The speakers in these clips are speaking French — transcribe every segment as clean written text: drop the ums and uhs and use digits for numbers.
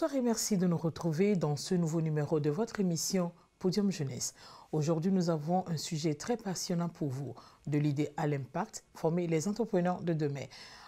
Bonsoir et merci de nous retrouver dans ce nouveau numéro de votre émission Podium Jeunesse. Aujourd'hui, nous avons un sujet très passionnant pour vous, de l'idée à l'impact, former les entrepreneurs de demain.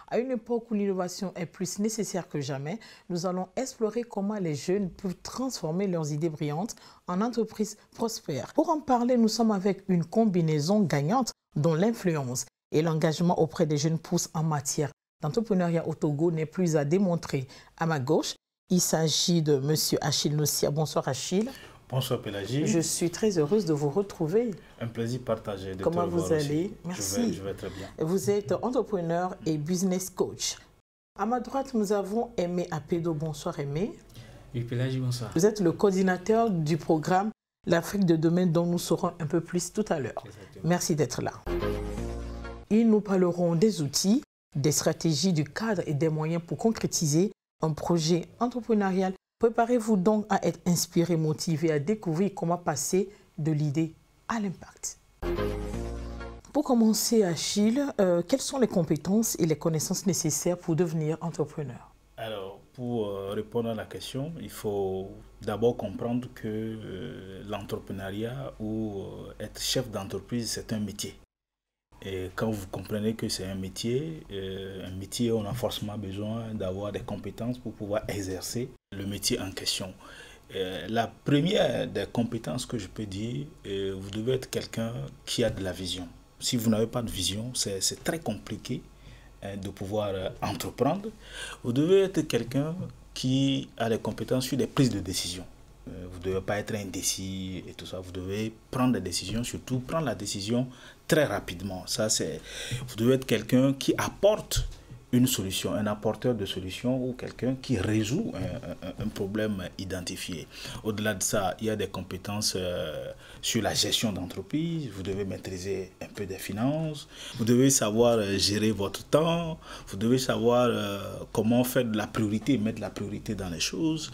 À une époque où l'innovation est plus nécessaire que jamais, nous allons explorer comment les jeunes peuvent transformer leurs idées brillantes en entreprises prospères. Pour en parler, nous sommes avec une combinaison gagnante dont l'influence et l'engagement auprès des jeunes pousses en matière d'entrepreneuriat au Togo n'est plus à démontrer. À ma gauche, il s'agit de M. Achille Nossia. Bonsoir Achille. Bonsoir Pélagie. Je suis très heureuse de vous retrouver. Un plaisir partagé de Comment te revoir vous allez? aussi. Merci. Je vais très bien. Vous êtes entrepreneur et business coach. À ma droite, nous avons Aimé Apedo. Bonsoir Aimé. Oui, Pélagie, bonsoir. Vous êtes le coordinateur du programme L'Afrique de demain dont nous saurons un peu plus tout à l'heure. Merci d'être là. Et nous parlerons des outils, des stratégies, du cadre et des moyens pour concrétiser un projet entrepreneurial. Préparez-vous donc à être inspiré, motivé, à découvrir comment passer de l'idée à l'impact. Pour commencer, Achille, quelles sont les compétences et les connaissances nécessaires pour devenir entrepreneur? Alors, pour répondre à la question, il faut d'abord comprendre que l'entrepreneuriat ou être chef d'entreprise, c'est un métier. Et quand vous comprenez que c'est un métier, on a forcément besoin d'avoir des compétences pour pouvoir exercer le métier en question. La première des compétences que je peux dire, vous devez être quelqu'un qui a de la vision. Si vous n'avez pas de vision, c'est très compliqué de pouvoir entreprendre. Vous devez être quelqu'un qui a des compétences sur des prises de décision. Vous ne devez pas être indécis et tout ça. Vous devez prendre des décisions, surtout prendre la décision très rapidement. Vous devez être quelqu'un qui apporte une solution, un apporteur de solution ou quelqu'un qui résout un problème identifié. Au-delà de ça, il y a des compétences sur la gestion d'entreprise. Vous devez maîtriser un peu des finances. Vous devez savoir gérer votre temps. Vous devez savoir comment faire de la priorité, mettre de la priorité dans les choses.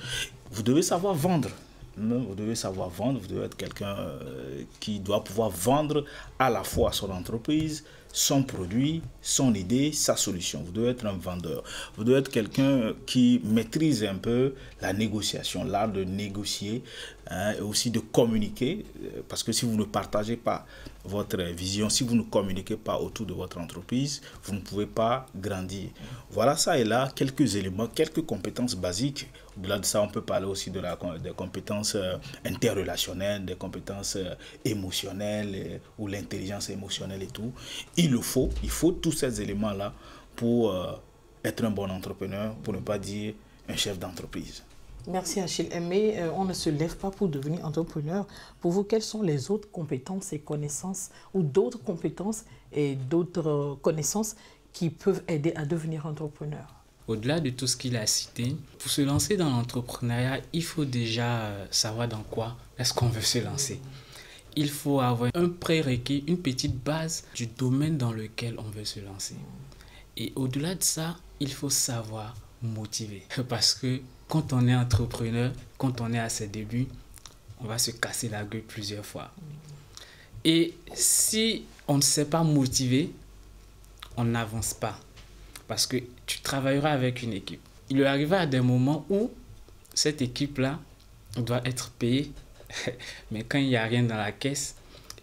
Vous devez savoir vendre. Vous devez savoir vendre. Vous devez être quelqu'un qui doit pouvoir vendre à la fois son entreprise, son produit, son idée, sa solution. Vous devez être un vendeur. Vous devez être quelqu'un qui maîtrise un peu la négociation, l'art de négocier, et aussi de communiquer. Parce que si vous ne partagez pas votre vision, si vous ne communiquez pas autour de votre entreprise, vous ne pouvez pas grandir. Voilà, ça et là, quelques éléments, quelques compétences basiques. Au-delà de ça, on peut parler aussi des compétences interrelationnelles, des compétences émotionnelles ou l'intelligence émotionnelle et tout. Il faut tous ces éléments-là pour être un bon entrepreneur, pour ne pas dire un chef d'entreprise. Merci Achille. Mais on ne se lève pas pour devenir entrepreneur. Pour vous, quelles sont les autres compétences et connaissances ou d'autres compétences et d'autres connaissances qui peuvent aider à devenir entrepreneur? Au-delà de tout ce qu'il a cité, pour se lancer dans l'entrepreneuriat, il faut déjà savoir dans quoi est-ce qu'on veut se lancer. Il faut avoir un prérequis, une petite base du domaine dans lequel on veut se lancer. Et au-delà de ça, il faut savoir motiver. Parce que quand on est entrepreneur, quand on est à ses débuts, on va se casser la gueule plusieurs fois. Et si on ne sait pas motiver, on n'avance pas. Parce que tu travailleras avec une équipe. Il arrivera à des moments où cette équipe-là doit être payée. Mais quand il n'y a rien dans la caisse,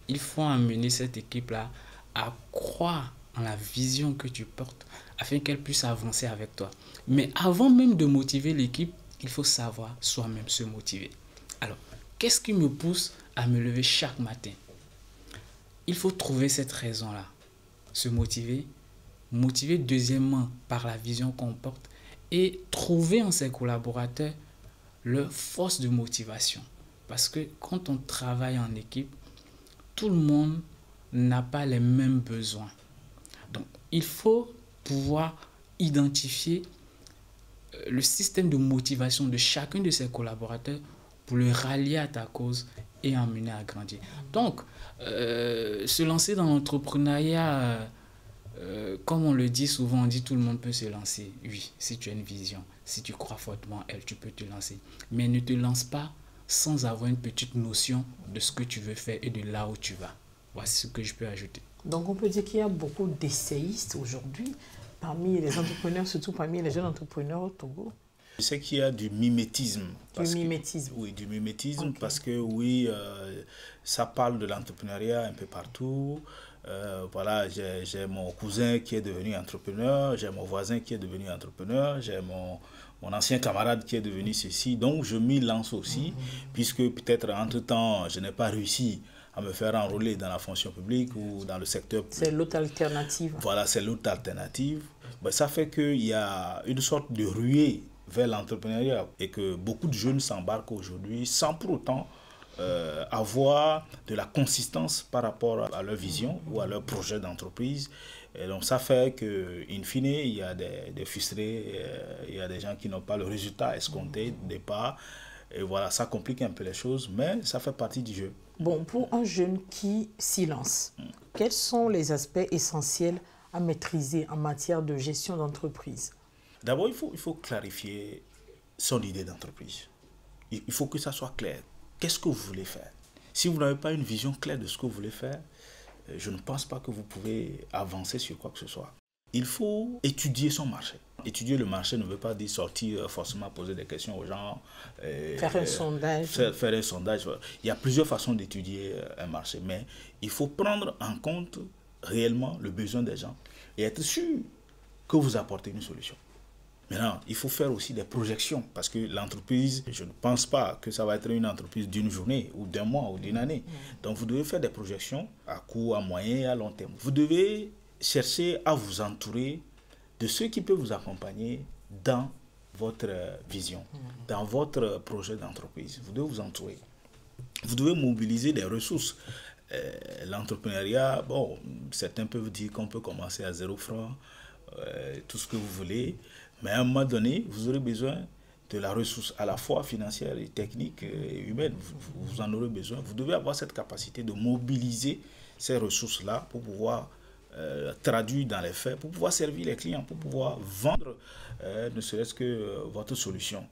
il faut amener cette équipe-là à croire en la vision que tu portes afin qu'elle puisse avancer avec toi. Mais avant même de motiver l'équipe, il faut savoir soi-même se motiver. Alors, qu'est-ce qui me pousse à me lever chaque matin? Il faut trouver cette raison-là. Se motiver. Motiver deuxièmement par la vision qu'on porte et trouver en ses collaborateurs leur force de motivation. Parce que quand on travaille en équipe, tout le monde n'a pas les mêmes besoins. Donc, il faut pouvoir identifier le système de motivation de chacun de ses collaborateurs pour le rallier à ta cause et emmener à grandir. Donc, se lancer dans l'entrepreneuriat, comme on le dit souvent, on dit tout le monde peut se lancer. Oui, si tu as une vision, si tu crois fortement en elle, tu peux te lancer. Mais ne te lance pas sans avoir une petite notion de ce que tu veux faire et de là où tu vas. Voici ce que je peux ajouter. Donc on peut dire qu'il y a beaucoup d'essayistes aujourd'hui parmi les entrepreneurs, surtout parmi les jeunes entrepreneurs au Togo. Je sais qu'il y a du mimétisme. Oui, du mimétisme, Okay. parce que oui, ça parle de l'entrepreneuriat un peu partout. Voilà, j'ai mon cousin qui est devenu entrepreneur, j'ai mon voisin qui est devenu entrepreneur, j'ai mon ancien camarade qui est devenu ceci. Donc, je m'y lance aussi, puisque peut-être entre-temps, je n'ai pas réussi à me faire enrôler dans la fonction publique ou dans le secteur public. C'est l'autre alternative. Voilà, c'est l'autre alternative. Ben, ça fait qu'il y a une sorte de ruée vers l'entrepreneuriat et que beaucoup de jeunes s'embarquent aujourd'hui sans pour autant avoir de la consistance par rapport à leur vision ou à leur projet d'entreprise. Et donc ça fait qu'in fine, il y a des frustrés, il y a des gens qui n'ont pas le résultat escompté au départ. Et voilà, ça complique un peu les choses, mais ça fait partie du jeu. Bon, pour un jeune qui s'y lance, quels sont les aspects essentiels à maîtriser en matière de gestion d'entreprise? D'abord, il faut clarifier son idée d'entreprise. Il faut que ça soit clair. Qu'est-ce que vous voulez faire? Si vous n'avez pas une vision claire de ce que vous voulez faire, je ne pense pas que vous pouvez avancer sur quoi que ce soit. Il faut étudier son marché. Étudier le marché ne veut pas dire sortir forcément poser des questions aux gens. Faire un sondage. Faire un sondage. Il y a plusieurs façons d'étudier un marché, mais il faut prendre en compte réellement le besoin des gens et être sûr que vous apportez une solution. Maintenant, il faut faire aussi des projections parce que l'entreprise, je ne pense pas que ça va être une entreprise d'une journée ou d'un mois ou d'une année. Donc, vous devez faire des projections à court, à moyen et à long terme. Vous devez chercher à vous entourer de ceux qui peuvent vous accompagner dans votre vision, dans votre projet d'entreprise. Vous devez vous entourer. Vous devez mobiliser des ressources. L'entrepreneuriat, bon, certains peuvent dire qu'on peut commencer à 0 francs, tout ce que vous voulez. Mais à un moment donné, vous aurez besoin de la ressource à la fois financière et technique et humaine. Vous en aurez besoin. Vous devez avoir cette capacité de mobiliser ces ressources-là pour pouvoir traduire dans les faits, pour pouvoir servir les clients, pour pouvoir vendre ne serait-ce que votre solution.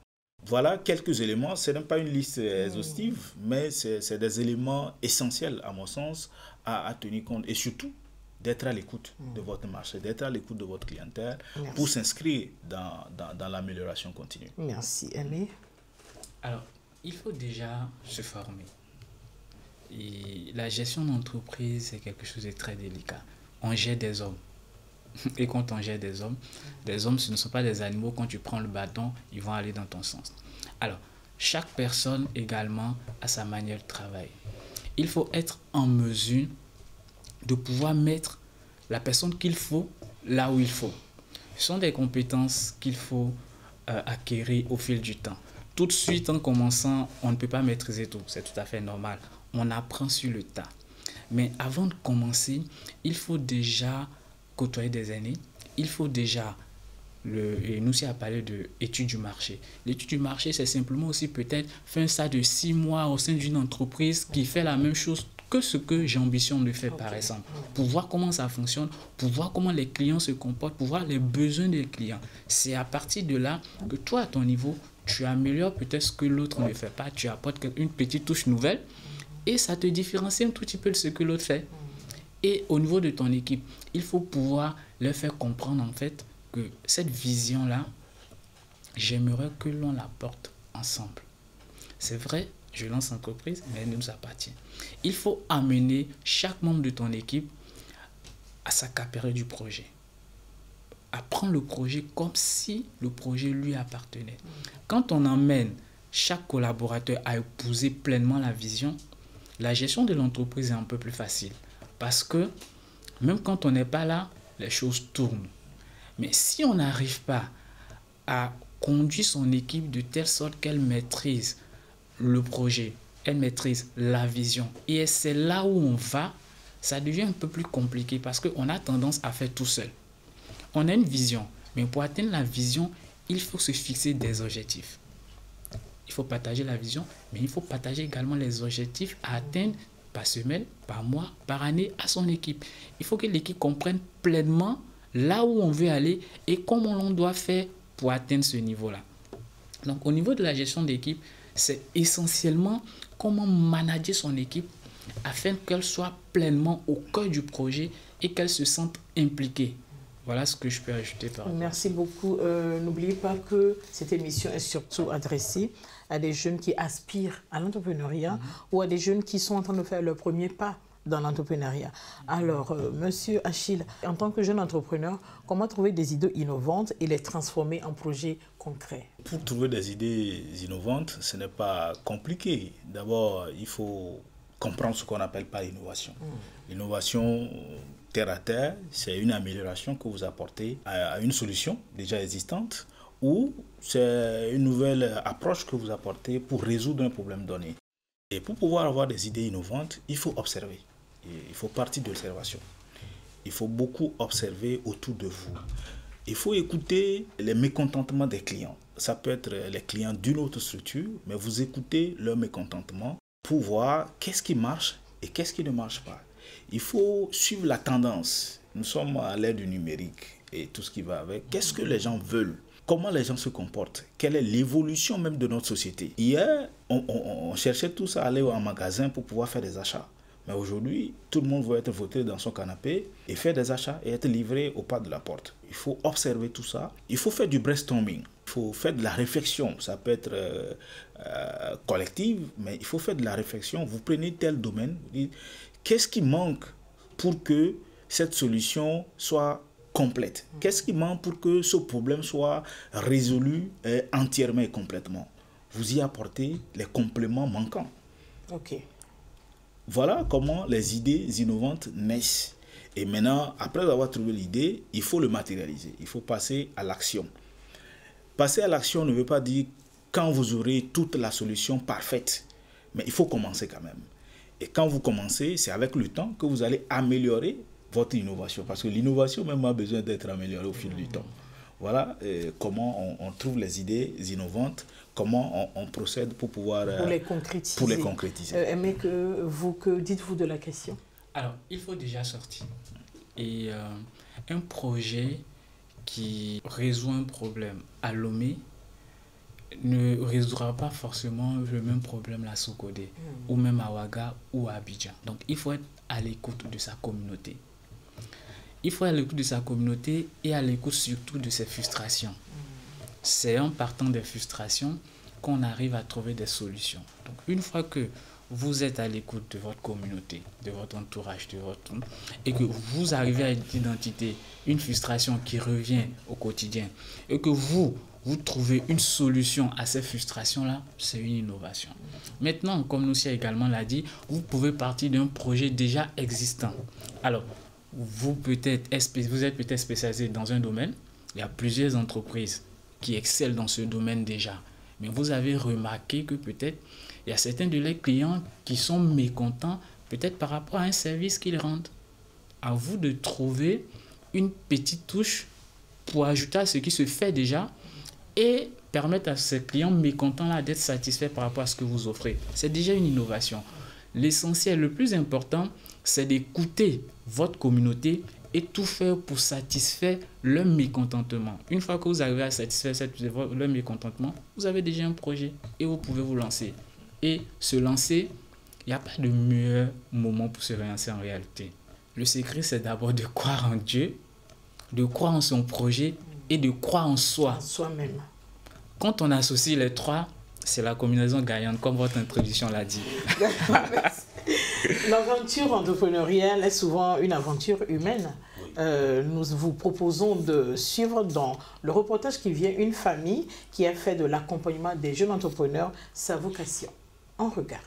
Voilà quelques éléments. Ce n'est pas une liste exhaustive, mais c'est des éléments essentiels à mon sens à tenir compte. Et surtout, d'être à l'écoute de votre marché, d'être à l'écoute de votre clientèle. Merci. Pour s'inscrire dans l'amélioration continue. Merci. Aimé? Alors, il faut déjà se former. Et la gestion d'entreprise, c'est quelque chose de très délicat. On gère des hommes. Et quand on gère des hommes, ce ne sont pas des animaux. Quand tu prends le bâton, ils vont aller dans ton sens. Alors, chaque personne également a sa manière de travailler. Il faut être en mesure de pouvoir mettre la personne qu'il faut là où il faut. Ce sont des compétences qu'il faut acquérir au fil du temps. Tout de suite, en commençant, on ne peut pas maîtriser tout. C'est tout à fait normal. On apprend sur le tas. Mais avant de commencer, il faut déjà côtoyer des aînés. Il faut déjà, et nous aussi à parler de étude du marché. L'étude du marché, c'est simplement aussi peut-être faire ça de 6 mois au sein d'une entreprise qui fait la même chose que ce que j'ai ambition de faire, par exemple. Pour voir comment ça fonctionne, pour voir comment les clients se comportent, pour voir les besoins des clients. C'est à partir de là que toi, à ton niveau, tu améliores peut-être ce que l'autre ne fait pas. Tu apportes une petite touche nouvelle et ça te différencie un tout petit peu de ce que l'autre fait. Et au niveau de ton équipe, il faut pouvoir leur faire comprendre en fait que cette vision-là, j'aimerais que l'on la porte ensemble. C'est vrai, je lance l'entreprise, mais elle nous appartient. Il faut amener chaque membre de ton équipe à s'accaparer du projet. À prendre le projet comme si le projet lui appartenait. Quand on emmène chaque collaborateur à épouser pleinement la vision, la gestion de l'entreprise est un peu plus facile. Parce que même quand on n'est pas là, les choses tournent. Mais si on n'arrive pas à conduire son équipe de telle sorte qu'elle maîtrise le projet, elle maîtrise la vision, et c'est là où on va, ça devient un peu plus compliqué parce qu'on a tendance à faire tout seul. On a une vision, mais pour atteindre la vision, il faut se fixer des objectifs. Il faut partager la vision, mais il faut partager également les objectifs à atteindre par semaine, par mois, par année à son équipe. Il faut que l'équipe comprenne pleinement là où on veut aller et comment on doit faire pour atteindre ce niveau-là. Donc, au niveau de la gestion d'équipe, c'est essentiellement comment manager son équipe afin qu'elle soit pleinement au cœur du projet et qu'elle se sente impliquée. Voilà ce que je peux ajouter par rapport. Merci beaucoup. N'oubliez pas que cette émission est surtout adressée à des jeunes qui aspirent à l'entrepreneuriat ou à des jeunes qui sont en train de faire leur premier pas dans l'entrepreneuriat. Alors, Monsieur Achille, en tant que jeune entrepreneur, comment trouver des idées innovantes et les transformer en projets concrets? Pour trouver des idées innovantes, ce n'est pas compliqué. D'abord, il faut comprendre ce qu'on appelle par l'innovation. L'innovation, terre à terre, c'est une amélioration que vous apportez à une solution déjà existante ou c'est une nouvelle approche que vous apportez pour résoudre un problème donné. Et pour pouvoir avoir des idées innovantes, il faut observer. Il faut partir de l'observation. Il faut beaucoup observer autour de vous. Il faut écouter les mécontentements des clients. Ça peut être les clients d'une autre structure, mais vous écoutez leur mécontentement pour voir qu'est-ce qui marche et qu'est-ce qui ne marche pas. Il faut suivre la tendance. Nous sommes à l'ère du numérique et tout ce qui va avec. Qu'est-ce que les gens veulent? Comment les gens se comportent? Quelle est l'évolution même de notre société? Hier, on cherchait tous à aller en magasin pour pouvoir faire des achats. Mais aujourd'hui, tout le monde veut être voté dans son canapé et faire des achats et être livré au pas de la porte. Il faut observer tout ça. Il faut faire du brainstorming. Il faut faire de la réflexion. Ça peut être collective, mais il faut faire de la réflexion. Vous prenez tel domaine, vous dites, qu'est-ce qui manque pour que cette solution soit complète? Qu'est-ce qui manque pour que ce problème soit résolu entièrement et complètement? Vous y apportez les compléments manquants. Ok. Voilà comment les idées innovantes naissent. Et maintenant, après avoir trouvé l'idée, il faut le matérialiser. Il faut passer à l'action. Passer à l'action ne veut pas dire quand vous aurez toute la solution parfaite. Mais il faut commencer quand même. Et quand vous commencez, c'est avec le temps que vous allez améliorer votre innovation. Parce que l'innovation même a besoin d'être améliorée au fil du temps. Voilà comment on trouve les idées innovantes, comment on procède pour pouvoir... Pour les concrétiser. Pour les concrétiser. Mais que dites-vous de la question? Alors, il faut déjà sortir. Et un projet qui résout un problème à Lomé ne résoudra pas forcément le même problème à Sokodé, ou même à Ouaga ou à Abidjan. Donc, il faut être à l'écoute de sa communauté. Il faut être à l'écoute de sa communauté et à l'écoute surtout de ses frustrations. C'est en partant des frustrations qu'on arrive à trouver des solutions. Donc, une fois que vous êtes à l'écoute de votre communauté, de votre entourage, et que vous arrivez à identifier une frustration qui revient au quotidien, et que vous trouvez une solution à ces frustrations-là, c'est une innovation. Maintenant, comme Noussia également l'a dit, vous pouvez partir d'un projet déjà existant. Alors, vous êtes peut-être spécialisé dans un domaine, il y a plusieurs entreprises qui excellent dans ce domaine déjà. Mais vous avez remarqué que peut-être il y a certains de leurs clients qui sont mécontents, peut-être par rapport à un service qu'ils rendent. À vous de trouver une petite touche pour ajouter à ce qui se fait déjà et permettre à ces clients mécontents-là d'être satisfaits par rapport à ce que vous offrez. C'est déjà une innovation. L'essentiel, le plus important, c'est d'écouter votre communauté et tout faire pour satisfaire leur mécontentement. Une fois que vous arrivez à satisfaire leur mécontentement, vous avez déjà un projet et vous pouvez vous lancer. Et se lancer, il n'y a pas de meilleur moment pour se lancer en réalité. Le secret, c'est d'abord de croire en Dieu, de croire en son projet et de croire en soi. En soi-même. Quand on associe les trois, c'est la combinaison gagnante, comme votre introduction l'a dit. L'aventure entrepreneuriale est souvent une aventure humaine. Nous vous proposons de suivre dans le reportage qui vient une famille qui a fait de l'accompagnement des jeunes entrepreneurs sa vocation. On regarde.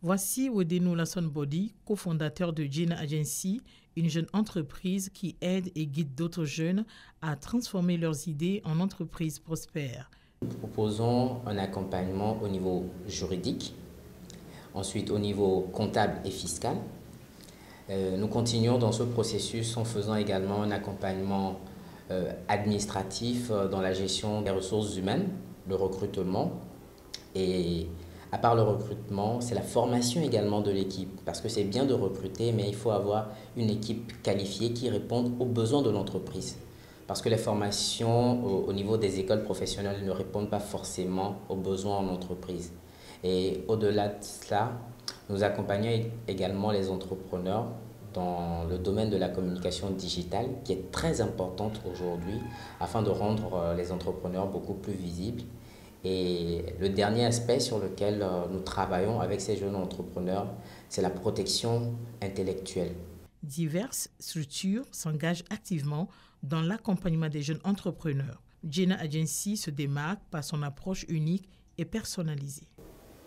Voici Wedenu Lasson-Body, cofondateur de Gene Agency, une jeune entreprise qui aide et guide d'autres jeunes à transformer leurs idées en entreprises prospères. Nous proposons un accompagnement au niveau juridique, ensuite au niveau comptable et fiscal. Nous continuons dans ce processus en faisant également un accompagnement administratif dans la gestion des ressources humaines, le recrutement. Et à part le recrutement, c'est la formation également de l'équipe. Parce que c'est bien de recruter, mais il faut avoir une équipe qualifiée qui réponde aux besoins de l'entreprise. Parce que les formations au niveau des écoles professionnelles ne répondent pas forcément aux besoins en entreprise. Et au-delà de cela, nous accompagnons également les entrepreneurs dans le domaine de la communication digitale qui est très importante aujourd'hui afin de rendre les entrepreneurs beaucoup plus visibles. Et le dernier aspect sur lequel nous travaillons avec ces jeunes entrepreneurs, c'est la protection intellectuelle. Diverses structures s'engagent activement dans l'accompagnement des jeunes entrepreneurs. Jena Agency se démarque par son approche unique et personnalisée.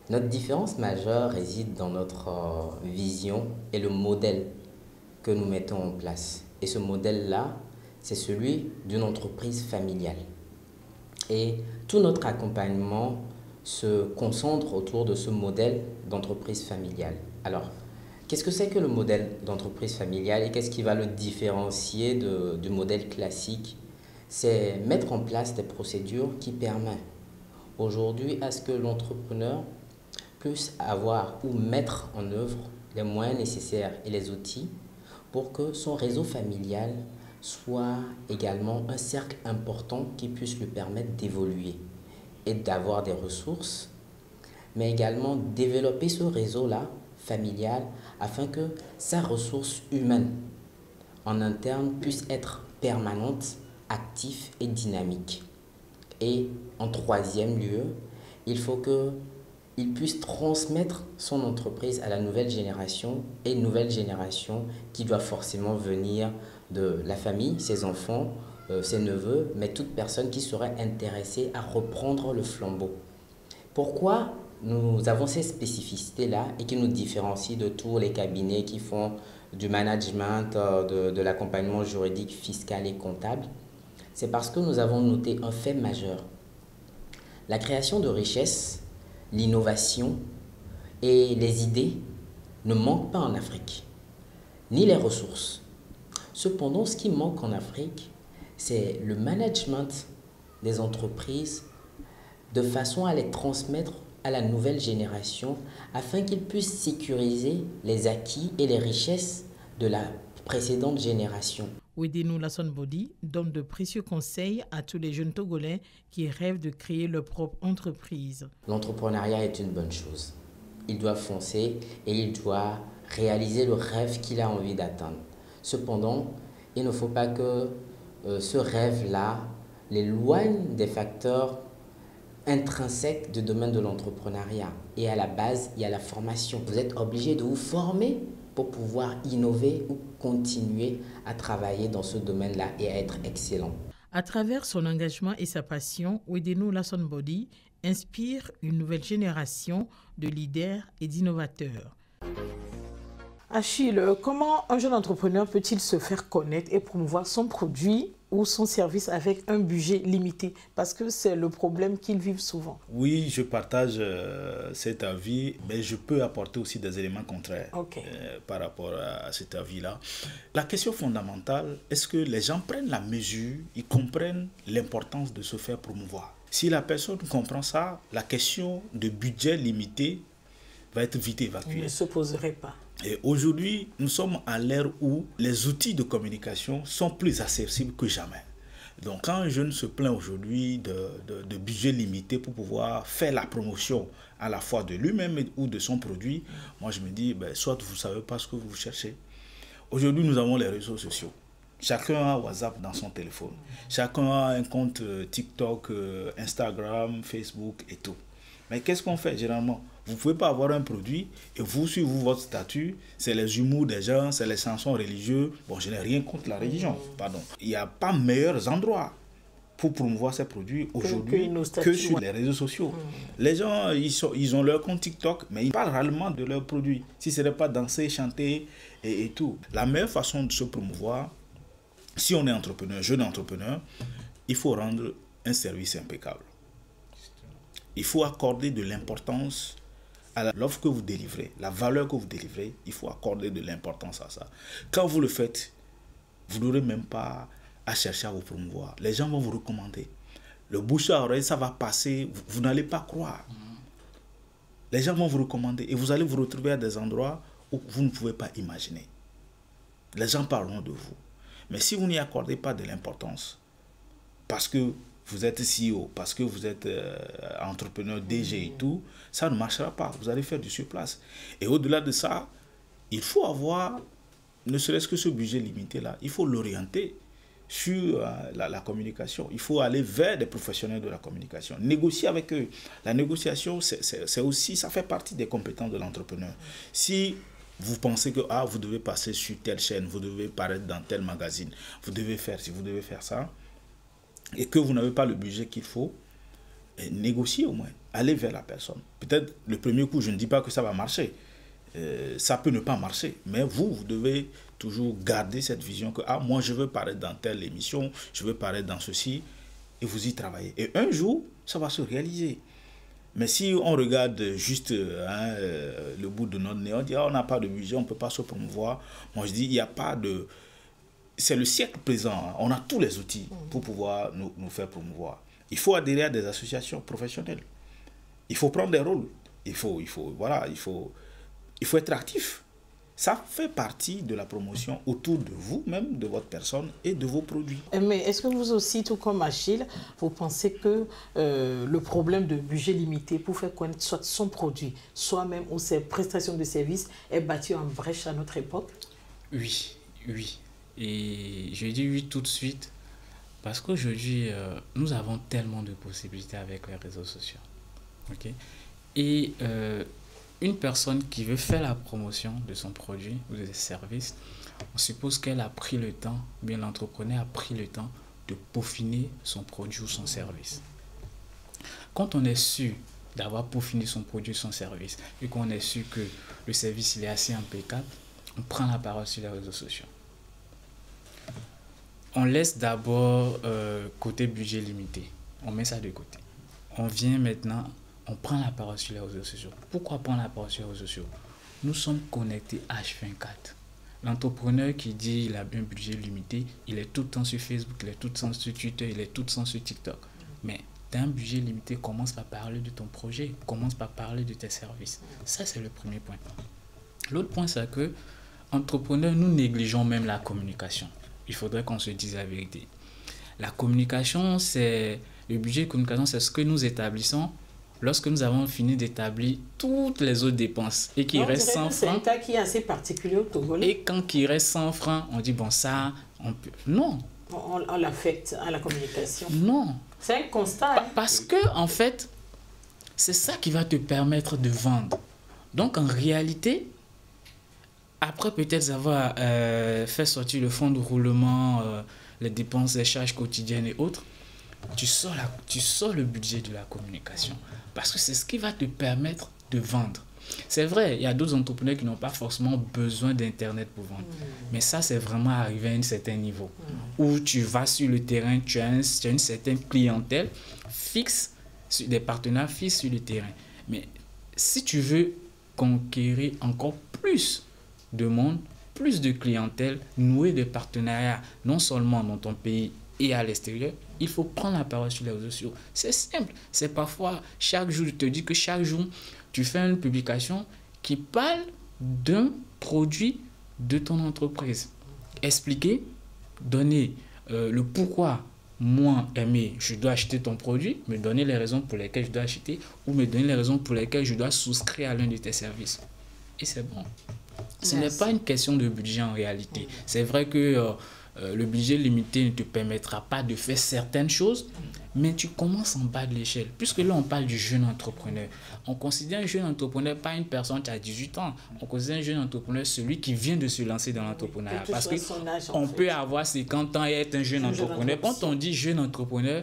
Notre différence majeure réside dans notre vision et le modèle que nous mettons en place. Et ce modèle-là, c'est celui d'une entreprise familiale. Et tout notre accompagnement se concentre autour de ce modèle d'entreprise familiale. Alors, qu'est-ce que c'est que le modèle d'entreprise familiale et qu'est-ce qui va le différencier du modèle classique? C'est mettre en place des procédures qui permettent aujourd'hui à ce que l'entrepreneur puisse avoir ou mettre en œuvre les moyens nécessaires et les outils pour que son réseau familial soit également un cercle important qui puisse lui permettre d'évoluer et d'avoir des ressources, mais également développer ce réseau-là familial afin que sa ressource humaine en interne puisse être permanente, active et dynamique. Et en troisième lieu, il faut qu'il puisse transmettre son entreprise à la nouvelle génération, et une nouvelle génération qui doit forcément venir de la famille, ses enfants, ses neveux, mais toute personne qui serait intéressée à reprendre le flambeau. Pourquoi nous avons ces spécificités-là et qui nous différencient de tous les cabinets qui font du management, de l'accompagnement juridique, fiscal et comptable? C'est parce que nous avons noté un fait majeur. La création de richesses, l'innovation et les idées ne manquent pas en Afrique, ni les ressources. Cependant, ce qui manque en Afrique, c'est le management des entreprises de façon à les transmettre à la nouvelle génération afin qu'ils puissent sécuriser les acquis et les richesses de la précédente génération. Ouedénou Lassonne Body donne de précieux conseils à tous les jeunes Togolais qui rêvent de créer leur propre entreprise. L'entrepreneuriat est une bonne chose. Il doit foncer et il doit réaliser le rêve qu'il a envie d'atteindre. Cependant, il ne faut pas que ce rêve-là l'éloigne des facteurs intrinsèques du domaine de l'entrepreneuriat. Et à la base, il y a la formation. Vous êtes obligé de vous former pour pouvoir innover ou continuer à travailler dans ce domaine-là et à être excellent. À travers son engagement et sa passion, Ouedénou Lassonne Body inspire une nouvelle génération de leaders et d'innovateurs. Achille, comment un jeune entrepreneur peut-il se faire connaître et promouvoir son produit ou son service avec un budget limité? Parce que c'est le problème qu'ils vivent souvent. Oui, je partage cet avis, mais je peux apporter aussi des éléments contraires par rapport à cet avis-là. La question fondamentale, est-ce que les gens prennent la mesure, ils comprennent l'importance de se faire promouvoir? Si la personne comprend ça, la question de budget limité va être vite évacuée. Il ne se poserait pas. Et aujourd'hui, nous sommes à l'ère où les outils de communication sont plus accessibles que jamais. Donc, quand un jeune se plaint aujourd'hui de budget limité pour pouvoir faire la promotion à la fois de lui-même ou de son produit, moi je me dis, soit vous ne savez pas ce que vous cherchez. Aujourd'hui, nous avons les réseaux sociaux. Chacun a WhatsApp dans son téléphone. Chacun a un compte TikTok, Instagram, Facebook et tout. Mais qu'est-ce qu'on fait généralement? Vous ne pouvez pas avoir un produit et vous, sur votre statut, c'est les humours des gens, c'est les chansons religieuses. Bon, je n'ai rien contre la religion, pardon. Il n'y a pas meilleurs endroits pour promouvoir ces produits aujourd'hui que sur les réseaux sociaux. Les gens, ils ont leur compte TikTok, mais ils parlent réellement de leurs produits. Si ce n'est pas danser, chanter et tout. La meilleure façon de se promouvoir, si on est entrepreneur, jeune entrepreneur, il faut rendre un service impeccable. Il faut accorder de l'importance à l'offre que vous délivrez, la valeur que vous délivrez, il faut accorder de l'importance à ça. Quand vous le faites, vous n'aurez même pas à chercher à vous promouvoir. Les gens vont vous recommander. Le bouche à oreille, ça va passer, vous n'allez pas croire. Les gens vont vous recommander et vous allez vous retrouver à des endroits où vous ne pouvez pas imaginer. Les gens parleront de vous. Mais si vous n'y accordez pas de l'importance, parce que vous êtes CEO, parce que vous êtes entrepreneur DG et tout, ça ne marchera pas. Vous allez faire du surplace. Et au-delà de ça, il faut avoir ne serait-ce que ce budget limité-là, il faut l'orienter sur la communication. Il faut aller vers des professionnels de la communication, négocier avec eux. La négociation, c'est aussi, ça fait partie des compétences de l'entrepreneur. Si vous pensez que vous devez passer sur telle chaîne, vous devez paraître dans tel magazine, vous devez faire ci, vous devez faire ça, et que vous n'avez pas le budget qu'il faut, négocier au moins, aller vers la personne. Peut-être le premier coup, je ne dis pas que ça va marcher, ça peut ne pas marcher, mais vous devez toujours garder cette vision que moi je veux paraître dans telle émission, je veux paraître dans ceci, et vous y travaillez. Et un jour, ça va se réaliser. Mais si on regarde juste le bout de notre nez, on dit on n'a pas de budget, on ne peut pas se promouvoir. Moi je dis il n'y a pas de... C'est le siècle présent, on a tous les outils pour pouvoir nous faire promouvoir. Il faut adhérer à des associations professionnelles. Il faut prendre des rôles. Il faut être actif. Ça fait partie de la promotion autour de vous-même, de votre personne et de vos produits. Mais est-ce que vous aussi, tout comme Achille, vous pensez que le problème de budget limité pour faire connaître soit son produit, soit même ou ses prestations de services est battu en brèche à notre époque? Oui. Et je dis oui tout de suite parce qu'aujourd'hui, nous avons tellement de possibilités avec les réseaux sociaux. Okay? Et une personne qui veut faire la promotion de son produit ou de ses services, on suppose qu'elle a pris le temps, bien l'entrepreneur a pris le temps de peaufiner son produit ou son service. Quand on est sûr d'avoir peaufiné son produit ou son service et qu'on est sûr que le service il est assez impeccable, on prend la parole sur les réseaux sociaux. On laisse d'abord côté budget limité. On met ça de côté. On vient maintenant, on prend la parole sur les réseaux sociaux. Pourquoi prendre la parole sur les réseaux sociaux? Nous sommes connectés H24. L'entrepreneur qui dit qu'il a un budget limité, il est tout le temps sur Facebook, il est tout le temps sur Twitter, il est tout le temps sur TikTok. Mais tu as un budget limité, commence par parler de ton projet, commence par parler de tes services. Ça, c'est le premier point. L'autre point, c'est que, entrepreneurs, nous négligeons même la communication. Il faudrait qu'on se dise la vérité. La communication, le budget de communication, c'est ce que nous établissons lorsque nous avons fini d'établir toutes les autres dépenses et qu'il reste 100 francs. C'est un cas qui est assez particulier au Togolais. Et quand il reste 100 francs, on dit bon ça, on peut... Non. On l'affecte à la communication. Non. C'est un constat. Parce que en fait, c'est ça qui va te permettre de vendre. Donc en réalité, après peut-être avoir fait sortir le fonds de roulement, les dépenses, les charges quotidiennes et autres, tu sors le budget de la communication. Parce que c'est ce qui va te permettre de vendre. C'est vrai, il y a d'autres entrepreneurs qui n'ont pas forcément besoin d'Internet pour vendre. Mais ça, c'est vraiment arrivé à un certain niveau. Où tu vas sur le terrain, tu as une certaine clientèle fixe, des partenaires fixes sur le terrain. Mais si tu veux conquérir encore plus de monde, plus de clientèle, nouer des partenariats, non seulement dans ton pays et à l'extérieur, il faut prendre la parole sur les réseaux sociaux. C'est simple. C'est parfois, chaque jour, je te dis que chaque jour, tu fais une publication qui parle d'un produit de ton entreprise. Expliquer, donner le pourquoi, moi, Aimé, je dois acheter ton produit, me donner les raisons pour lesquelles je dois acheter ou me donner les raisons pour lesquelles je dois souscrire à l'un de tes services. Et c'est bon. Ce n'est pas une question de budget en réalité. C'est vrai que le budget limité ne te permettra pas de faire certaines choses, mais tu commences en bas de l'échelle. Puisque là, on parle du jeune entrepreneur. On considère un jeune entrepreneur pas une personne qui a 18 ans. On considère un jeune entrepreneur celui qui vient de se lancer dans l'entrepreneuriat. Parce qu'on peut avoir 50 ans et être un jeune entrepreneur. Quand on dit jeune entrepreneur,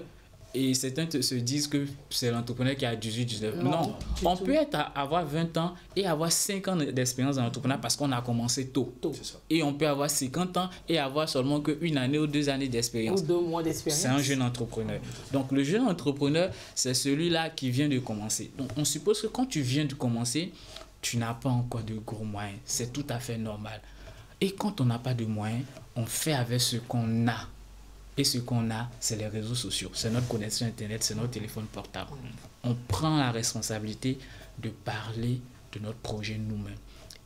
et certains se disent que c'est l'entrepreneur qui a 18, 19. Non, on peut avoir 20 ans et avoir 5 ans d'expérience dans l'entrepreneuriat parce qu'on a commencé tôt. Et on peut avoir 50 ans et avoir seulement qu'une année ou 2 années d'expérience. Ou 2 mois d'expérience. C'est un jeune entrepreneur. Donc le jeune entrepreneur, c'est celui-là qui vient de commencer. Donc on suppose que quand tu viens de commencer, tu n'as pas encore de gros moyens. C'est tout à fait normal. Et quand on n'a pas de moyens, on fait avec ce qu'on a. Et ce qu'on a, c'est les réseaux sociaux. C'est notre connexion Internet, c'est notre téléphone portable. On prend la responsabilité de parler de notre projet nous-mêmes.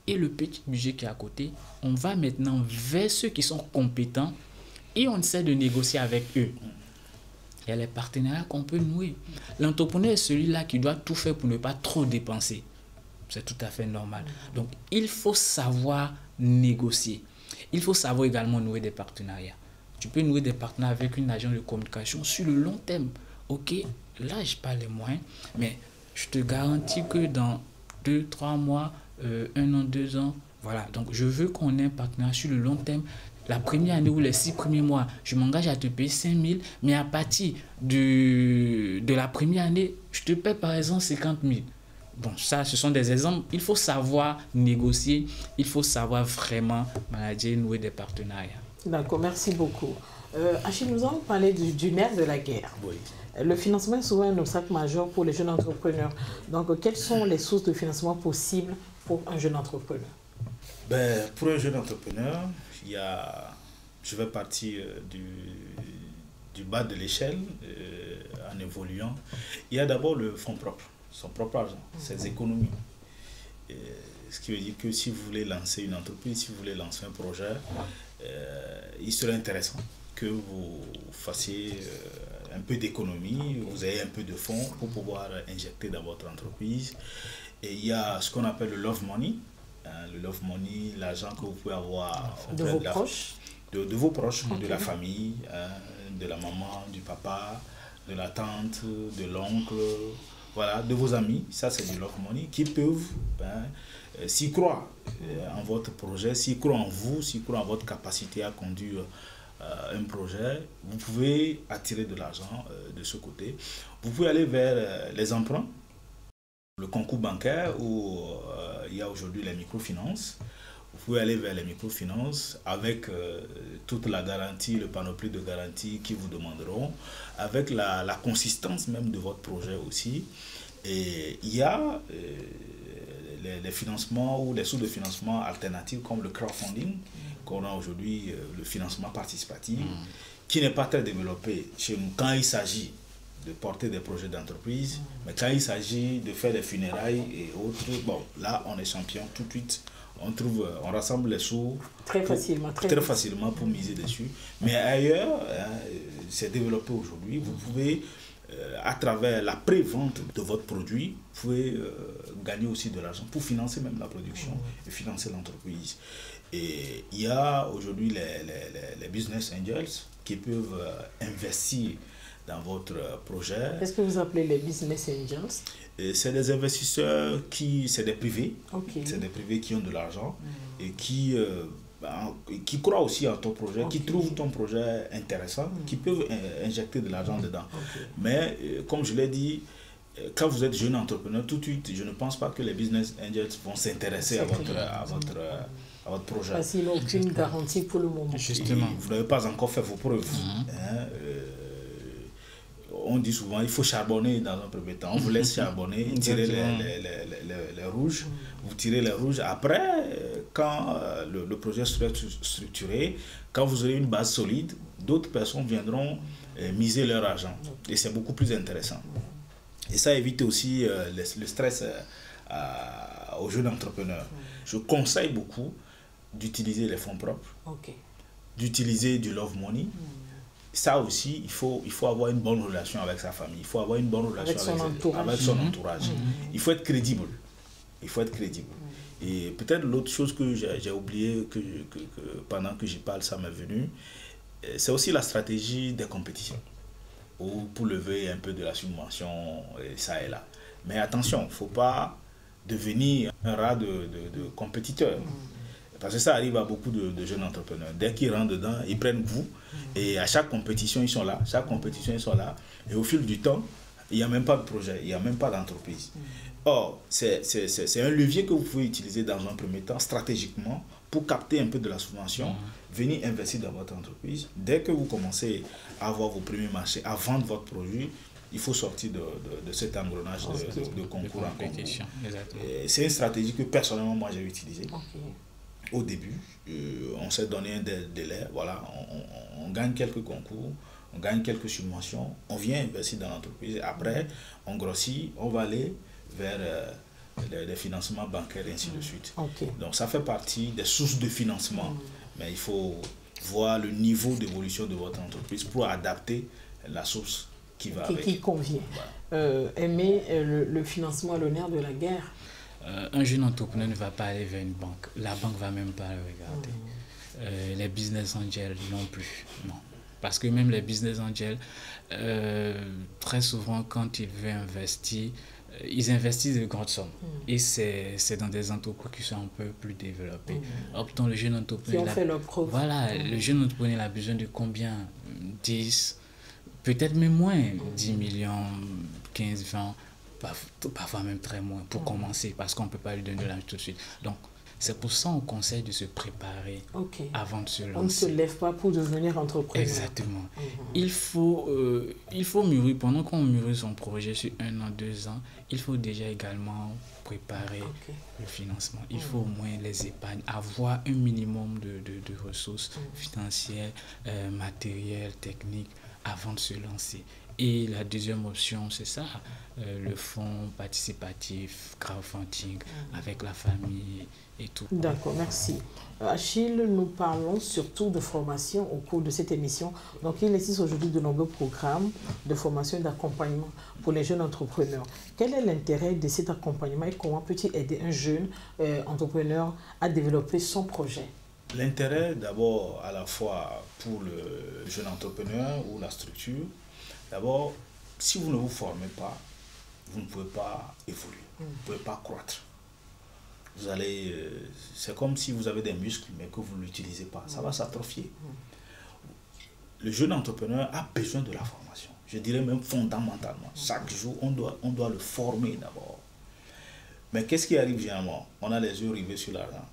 Et le petit budget qui est à côté, on va maintenant vers ceux qui sont compétents et on essaie de négocier avec eux. Il y a les partenariats qu'on peut nouer. L'entrepreneur est celui-là qui doit tout faire pour ne pas trop dépenser. C'est tout à fait normal. Donc, il faut savoir négocier. Il faut savoir également nouer des partenariats. Tu peux nouer des partenariats avec une agence de communication sur le long terme. Ok, là, je n'ai pas les moyens, mais je te garantis que dans 2, 3 mois, 1 an, 2 ans, voilà. Donc, je veux qu'on ait un partenariat sur le long terme. La première année ou les 6 premiers mois, je m'engage à te payer 5 000, mais à partir de la première année, je te paie par exemple 50 000. Bon, ça, ce sont des exemples. Il faut savoir négocier, il faut savoir vraiment manager, nouer des partenariats. D'accord, merci beaucoup. Achille, nous allons parler du nerf de la guerre. Oui. Le financement est souvent un obstacle majeur pour les jeunes entrepreneurs. Donc, quelles sont les sources de financement possibles pour un jeune entrepreneur? Pour un jeune entrepreneur, je vais partir du bas de l'échelle en évoluant. Il y a d'abord le fonds propre, son propre argent, ses économies. Ce qui veut dire que si vous voulez lancer une entreprise, si vous voulez lancer un projet, il serait intéressant que vous fassiez un peu d'économie, vous ayez un peu de fonds pour pouvoir injecter dans votre entreprise. Et il y a ce qu'on appelle le love money. Le love money, l'argent que vous pouvez avoir de vos proches, de vos proches, de la famille, de la maman, du papa, de la tante, de l'oncle, voilà, de vos amis. Ça, c'est du love money qui peuvent, s'y croire en votre projet, s'y croire en vous, s'y croire en votre capacité à conduire un projet. Vous pouvez attirer de l'argent de ce côté. Vous pouvez aller vers les emprunts, le concours bancaire où il y a aujourd'hui les microfinances. Vous pouvez aller vers les microfinances avec toute la garantie, le panoplie de garanties qu'ils vous demanderont, avec la consistance même de votre projet aussi. Et il y a les financements ou les sources de financement alternatifs comme le crowdfunding, qu'on a aujourd'hui, le financement participatif, qui n'est pas très développé chez nous quand il s'agit de porter des projets d'entreprise, mais quand il s'agit de faire des funérailles et autres, bon, là on est champion tout de suite. On rassemble les sous très facilement pour miser dessus. Mais ailleurs, c'est développé aujourd'hui. Vous pouvez, à travers la pré-vente de votre produit, vous pouvez gagner aussi de l'argent pour financer même la production et financer l'entreprise. Et il y a aujourd'hui les business angels qui peuvent investir dans votre projet. Qu'est-ce que vous appelez les business angels? C'est des investisseurs c'est des privés. Okay. C'est des privés qui ont de l'argent et qui croient aussi en ton projet, qui trouvent ton projet intéressant, qui peuvent injecter de l'argent dedans. Mais comme je l'ai dit, quand vous êtes jeune entrepreneur, tout de suite, je ne pense pas que les business angels vont s'intéresser à votre projet. Parce qu'ils n'ont aucune garantie pour le moment. Justement. Vous n'avez pas encore fait vos preuves. On dit souvent il faut charbonner dans un premier temps. On vous laisse charbonner, tirer les rouges. Vous tirez les rouges. Après, quand le projet sera structuré, quand vous aurez une base solide, d'autres personnes viendront miser leur argent. Et c'est beaucoup plus intéressant. Et ça évite aussi le stress aux jeunes entrepreneurs. Je conseille beaucoup d'utiliser les fonds propres, d'utiliser du love money. Ça aussi, il faut avoir une bonne relation avec sa famille, il faut avoir une bonne relation avec son entourage. Il faut être crédible. Et peut-être l'autre chose que j'ai oublié, que pendant que j'y parle, ça m'est venu, c'est aussi la stratégie des compétitions, pour lever un peu de la subvention, ça et là. Mais attention, il ne faut pas devenir un rat de compétiteur. Parce que ça arrive à beaucoup de jeunes entrepreneurs. Dès qu'ils rentrent dedans, ils prennent goût. Et à chaque compétition, ils sont là. Et au fil du temps, il n'y a même pas de projet, il n'y a même pas d'entreprise. Or, c'est un levier que vous pouvez utiliser dans un premier temps, stratégiquement, pour capter un peu de la subvention, venir investir dans votre entreprise. Dès que vous commencez à avoir vos premiers marchés, à vendre votre produit, il faut sortir de cet engrenage de concours en compétition. C'est une stratégie que personnellement, moi, j'ai utilisée. Au début, on s'est donné un délai, voilà, on gagne quelques concours, on gagne quelques subventions, on vient investir dans l'entreprise. Après, on grossit, on va aller vers les financements bancaires et ainsi de suite. Donc ça fait partie des sources de financement, mais il faut voir le niveau d'évolution de votre entreprise pour adapter la source qui va avec. Qui convient. Voilà. Aimer le financement à l'honneur de la guerre. Un jeune entrepreneur ne va pas aller vers une banque. La banque ne va même pas le regarder. les business angels non plus. Non. Parce que même les business angels, très souvent, quand ils veulent investir, ils investissent de grandes sommes. Et c'est dans des entreprises qui sont un peu plus développées. Optons le jeune entrepreneur. Qui ont fait leur preuve. Voilà, le jeune entrepreneur a besoin de combien? 10, peut-être même moins, 10 millions, 15, 20, parfois même très moins pour commencer, parce qu'on ne peut pas lui donner de l'argent tout de suite. Donc, c'est pour ça qu'on conseille de se préparer avant de se lancer. On ne se lève pas pour devenir entrepreneur. Exactement. Il faut mûrir, pendant qu'on mûrit son projet sur 1 an, 2 ans, il faut déjà également préparer le financement. Il faut au moins les épargnes, avoir un minimum de ressources financières, matérielles, techniques avant de se lancer. Et la deuxième option, c'est ça, le fonds participatif, crowdfunding, avec la famille et tout. D'accord, merci. Achille, nous parlons surtout de formation au cours de cette émission. Donc, il existe aujourd'hui de nombreux programmes de formation et d'accompagnement pour les jeunes entrepreneurs. Quel est l'intérêt de cet accompagnement et comment peut-il aider un jeune entrepreneur à développer son projet? L'intérêt, d'abord, à la fois pour le jeune entrepreneur ou la structure, d'abord, si vous ne vous formez pas, vous ne pouvez pas évoluer, vous ne pouvez pas croître. Vous allez, c'est comme si vous avez des muscles, mais que vous ne l'utilisez pas, ça va s'atrophier. Le jeune entrepreneur a besoin de la formation, je dirais même fondamentalement. Chaque jour, on doit le former d'abord. Mais qu'est-ce qui arrive généralement? On a les yeux rivés sur l'argent.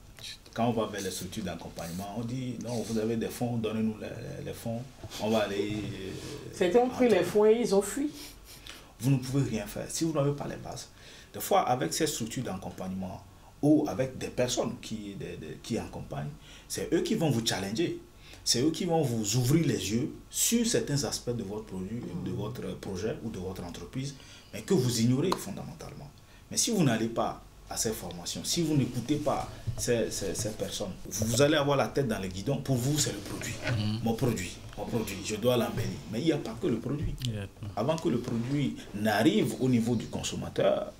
Quand on va vers les structures d'accompagnement, on dit non, vous avez des fonds, donnez-nous les fonds, on va aller. Certains ont pris les fonds et ils ont fui. Vous ne pouvez rien faire si vous n'avez pas les bases. Des fois, avec ces structures d'accompagnement ou avec des personnes qui accompagnent, c'est eux qui vont vous challenger. C'est eux qui vont vous ouvrir les yeux sur certains aspects de votre produit, de votre projet ou de votre entreprise, mais que vous ignorez fondamentalement. Mais si vous n'allez pas à ces formations, si vous n'écoutez pas ces personnes, vous allez avoir la tête dans le guidon. Pour vous, c'est le produit. Mon produit, je dois l'embellir. Mais il n'y a pas que le produit. Avant que le produit n'arrive au niveau du consommateur,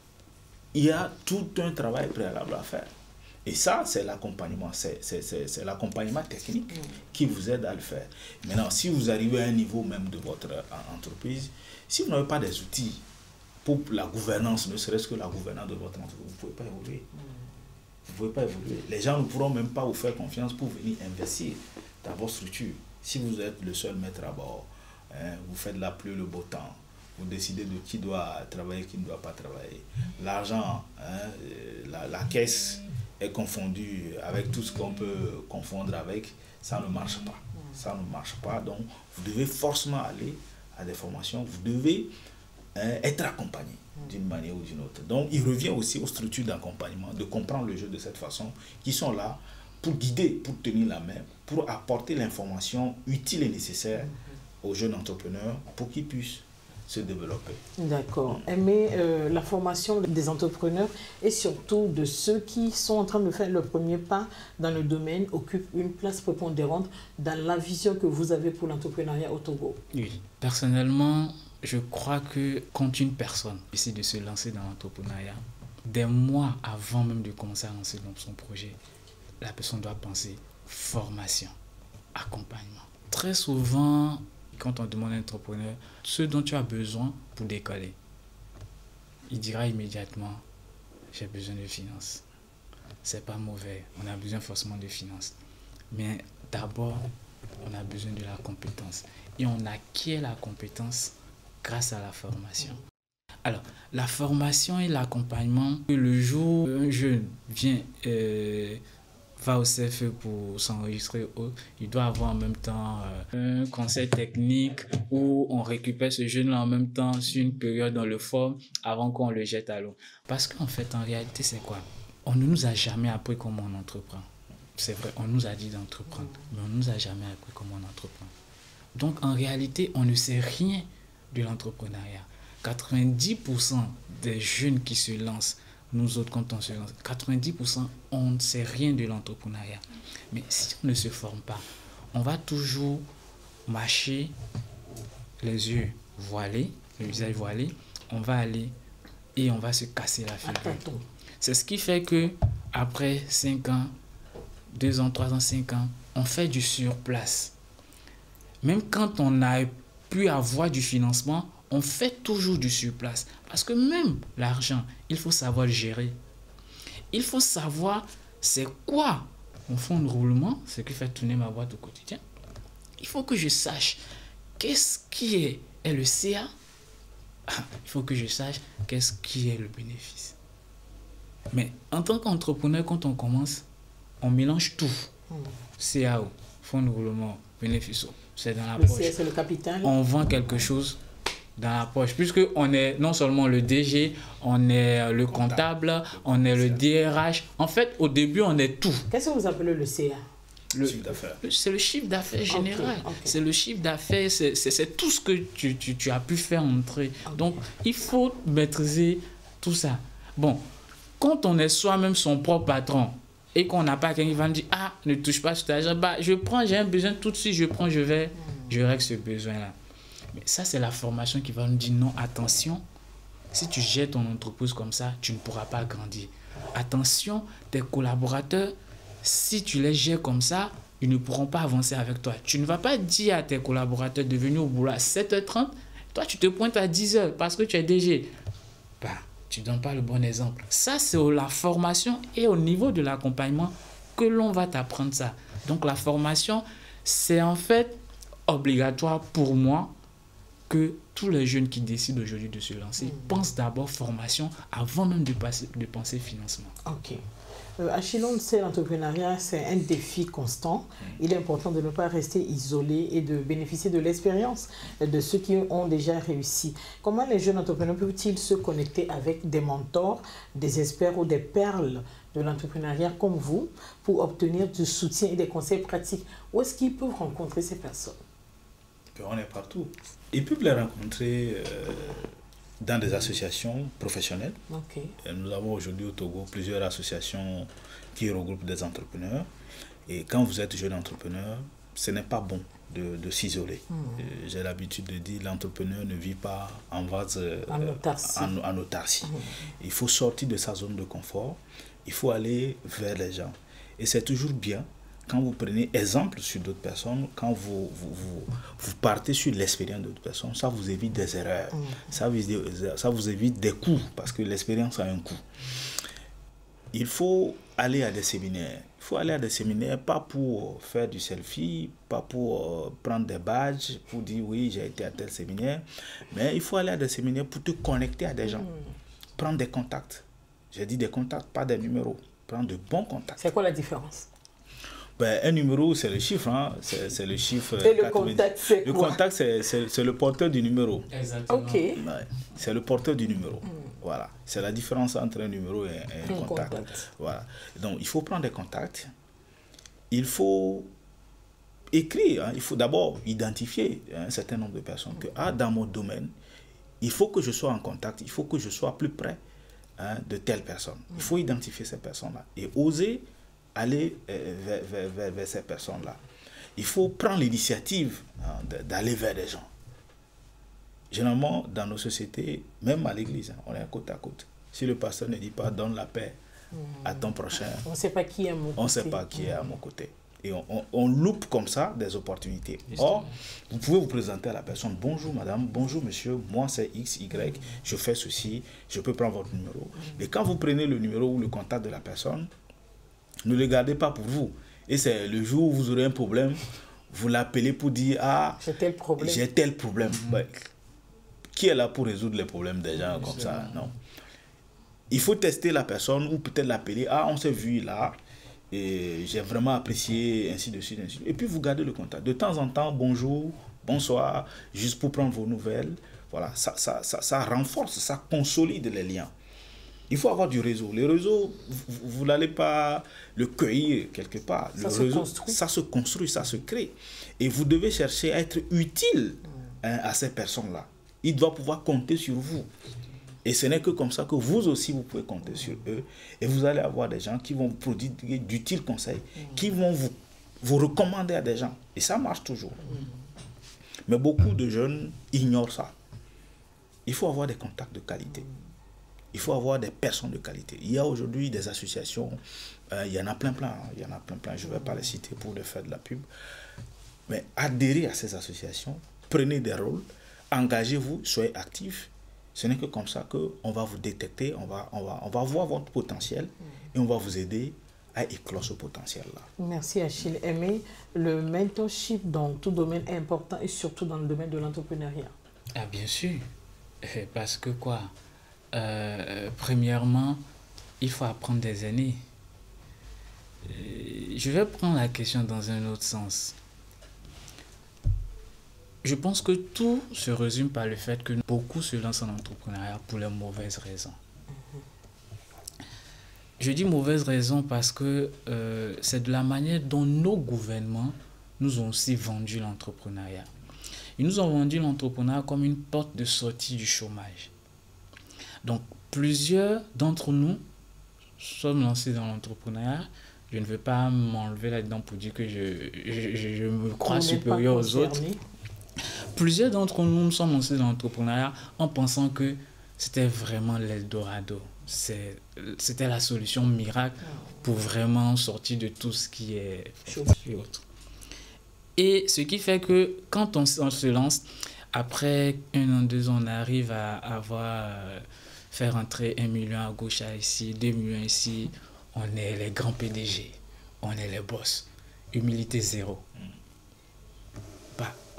il y a tout un travail préalable à faire. Et ça, c'est l'accompagnement. C'est l'accompagnement technique qui vous aide à le faire. Maintenant, si vous arrivez à un niveau même de votre entreprise, si vous n'avez pas des outils pour la gouvernance, ne serait-ce que la gouvernance de votre entreprise, vous ne pouvez pas évoluer. Vous ne pouvez pas évoluer. Les gens ne pourront même pas vous faire confiance pour venir investir dans votre structure. Si vous êtes le seul maître à bord, vous faites la pluie, le beau temps, vous décidez de qui doit travailler, qui ne doit pas travailler. L'argent, la caisse est confondue avec tout ce qu'on peut confondre avec, ça ne marche pas. Ça ne marche pas. Donc, vous devez forcément aller à des formations. Vous devez être accompagné d'une manière ou d'une autre. Donc, il revient aussi aux structures d'accompagnement de comprendre le jeu de cette façon, qui sont là pour guider, pour tenir la main, pour apporter l'information utile et nécessaire aux jeunes entrepreneurs pour qu'ils puissent se développer. D'accord. Mais la formation des entrepreneurs et surtout de ceux qui sont en train de faire le premier pas dans le domaine occupe une place prépondérante dans la vision que vous avez pour l'entrepreneuriat au Togo. Oui. Personnellement, je crois que quand une personne essaie de se lancer dans l'entrepreneuriat, des mois avant même de commencer à lancer dans son projet, la personne doit penser formation, accompagnement. Très souvent, quand on demande à un entrepreneur ce dont tu as besoin pour décoller, il dira immédiatement j'ai besoin de finances. C'est pas mauvais, on a besoin forcément de finances. Mais d'abord, on a besoin de la compétence. Et on acquiert la compétence grâce à la formation. Alors, la formation et l'accompagnement, le jour où un jeune vient, va au CFE pour s'enregistrer, il doit avoir en même temps un conseil technique où on récupère ce jeune-là en même temps sur une période dans le forme avant qu'on le jette à l'eau. Parce qu'en fait, en réalité, c'est quoi? On ne nous a jamais appris comment on entreprend. C'est vrai, on nous a dit d'entreprendre, mais on ne nous a jamais appris comment on entreprend. Donc, en réalité, on ne sait rien de l'entrepreneuriat. 90% des jeunes qui se lancent, nous autres, quand on se lance, 90%, on ne sait rien de l'entrepreneuriat. Mais si on ne se forme pas, on va toujours marcher les yeux voilés, le visage voilé, on va aller et on va se casser la figure. C'est ce qui fait que après 5 ans, 2 ans, 3 ans, 5 ans, on fait du surplace. Même quand on a pu avoir du financement, on fait toujours du surplace. Parce que même l'argent, il faut savoir le gérer. Il faut savoir c'est quoi mon fonds de roulement, ce qui fait tourner ma boîte au quotidien. Il faut que je sache qu'est-ce qui est le CA. Il faut que je sache qu'est-ce qui est le bénéfice. Mais en tant qu'entrepreneur, quand on commence, on mélange tout. CAO, fonds de roulement, bénéfice. C'est dans la poche. C'est le capital. On vend quelque chose dans la poche. Puisque on est non seulement le DG, on est le comptable, on est le DRH. En fait, au début, on est tout. Qu'est-ce que vous appelez le CA? Chiffre d'affaires. C'est le chiffre d'affaires général. Okay. C'est le chiffre d'affaires, c'est tout ce que tu as pu faire entrer. Donc, il faut maîtriser tout ça. Bon, quand on est soi-même son propre patron et qu'on n'a pas quelqu'un qui va me dire « Ah, ne touche pas cet argent, bah, je prends, j'ai un besoin tout de suite, je prends, je règle ce besoin-là. » Mais ça, c'est la formation qui va nous dire « Non, attention, si tu gères ton entreprise comme ça, tu ne pourras pas grandir. Attention, tes collaborateurs, si tu les gères comme ça, ils ne pourront pas avancer avec toi. Tu ne vas pas dire à tes collaborateurs de venir au boulot à 7h30, toi tu te pointes à 10h parce que tu es DG. Bah, tu ne donnes pas le bon exemple. Ça, c'est la formation et au niveau de l'accompagnement que l'on va t'apprendre ça. Donc, la formation, c'est en fait obligatoire pour moi que tous les jeunes qui décident aujourd'hui de se lancer pensent d'abord formation avant même de penser financement. Ok. Achille, on sait, l'entrepreneuriat, c'est un défi constant. Il est important de ne pas rester isolé et de bénéficier de l'expérience de ceux qui ont déjà réussi. Comment les jeunes entrepreneurs peuvent-ils se connecter avec des mentors, des experts ou des perles de l'entrepreneuriat comme vous pour obtenir du soutien et des conseils pratiques? Où est-ce qu'ils peuvent rencontrer ces personnes? On est partout. Ils peuvent les rencontrer dans des associations professionnelles. Okay. Nous avons aujourd'hui au Togo plusieurs associations qui regroupent des entrepreneurs. Et quand vous êtes jeune entrepreneur, ce n'est pas bon de s'isoler. J'ai l'habitude de dire l'entrepreneur ne vit pas en vase en autarcie. Il faut sortir de sa zone de confort. Il faut aller vers les gens. Et c'est toujours bien quand vous prenez exemple sur d'autres personnes, quand vous partez sur l'expérience d'autres personnes, ça vous évite des erreurs, ça vous évite des coups, parce que l'expérience a un coût. Il faut aller à des séminaires. Il faut aller à des séminaires, pas pour faire du selfie, pas pour prendre des badges, pour dire oui, j'ai été à tel séminaire, mais il faut aller à des séminaires pour te connecter à des gens, prendre des contacts. J'ai dit des contacts, pas des numéros. Prendre de bons contacts. C'est quoi la différence? Ben, un numéro, c'est le chiffre. Hein? C'est le chiffre. Et le contact, c'est quoi? Le contact, c'est le porteur du numéro. Exactement. Ok. Ouais, c'est le porteur du numéro. Voilà. C'est la différence entre un numéro et un contact. Voilà. Donc, il faut prendre des contacts. Il faut écrire. Hein? Il faut d'abord identifier un certain nombre de personnes que, dans mon domaine, il faut que je sois en contact. Il faut que je sois plus près de telle personne. Il faut identifier ces personnes-là et oser aller vers ces personnes-là. Il faut prendre l'initiative d'aller vers des gens. Généralement, dans nos sociétés, même à l'église, on est côte à côte. Si le pasteur ne dit pas « donne la paix à ton prochain », on ne sait pas qui est à mon côté. On ne sait pas qui est à mon côté. Et on loupe comme ça des opportunités. Or, vous pouvez vous présenter à la personne « bonjour madame, bonjour monsieur, moi c'est X, Y, je fais ceci, je peux prendre votre numéro ». Et quand vous prenez le numéro ou le contact de la personne, ne le gardez pas pour vous. Et c'est le jour où vous aurez un problème, vous l'appelez pour dire « Ah, j'ai tel problème ». J'ai tel problème. Ouais. Qui est là pour résoudre les problèmes des gens comme ça? Non. Il faut tester la personne ou peut-être l'appeler « Ah, on s'est vu là et j'ai vraiment apprécié, ainsi de suite, ainsi de suite. » Et puis vous gardez le contact. De temps en temps, bonjour, bonsoir, juste pour prendre vos nouvelles. Voilà, ça renforce, ça consolide les liens. Il faut avoir du réseau. Le réseau, vous n'allez pas le cueillir quelque part. Le réseau, ça se construit, ça se crée. Et vous devez chercher à être utile à ces personnes-là. Ils doivent pouvoir compter sur vous. Et ce n'est que comme ça que vous aussi, vous pouvez compter sur eux. Et vous allez avoir des gens qui vont vous prodiguer d'utiles conseils, qui vont vous recommander à des gens. Et ça marche toujours. Mais beaucoup de jeunes ignorent ça. Il faut avoir des contacts de qualité. Il faut avoir des personnes de qualité. Il y a aujourd'hui des associations, il y en a plein, il y en a plein, je ne vais pas les citer pour leur faire de la pub. Mais adhérez à ces associations, prenez des rôles, engagez-vous, soyez actifs. Ce n'est que comme ça qu'on va vous détecter, on va voir votre potentiel et on va vous aider à éclore ce potentiel-là. Merci Achille. Aimé, le mentorship dans tout domaine est important et surtout dans le domaine de l'entrepreneuriat. Ah bien sûr, parce que quoi, premièrement, il faut apprendre des années. Je vais prendre la question dans un autre sens. Je pense que tout se résume par le fait que beaucoup se lancent en entrepreneuriat pour les mauvaises raisons. Je dis mauvaises raisons parce que c'est de la manière dont nos gouvernements nous ont aussi vendu l'entrepreneuriat. Ils nous ont vendu l'entrepreneuriat comme une porte de sortie du chômage. Donc, plusieurs d'entre nous sommes lancés dans l'entrepreneuriat. Je ne veux pas m'enlever là-dedans pour dire que je me crois supérieur aux autres. Plusieurs d'entre nous nous sommes lancés dans l'entrepreneuriat en pensant que c'était vraiment l'Eldorado. C'était la solution miracle pour vraiment sortir de tout ce qui est autre. Et ce qui fait que quand on se lance, après 1 an, 2 ans, on arrive à faire entrer 1 million à gauche, ici, 2 millions ici. On est les grands PDG, on est les boss. Humilité zéro.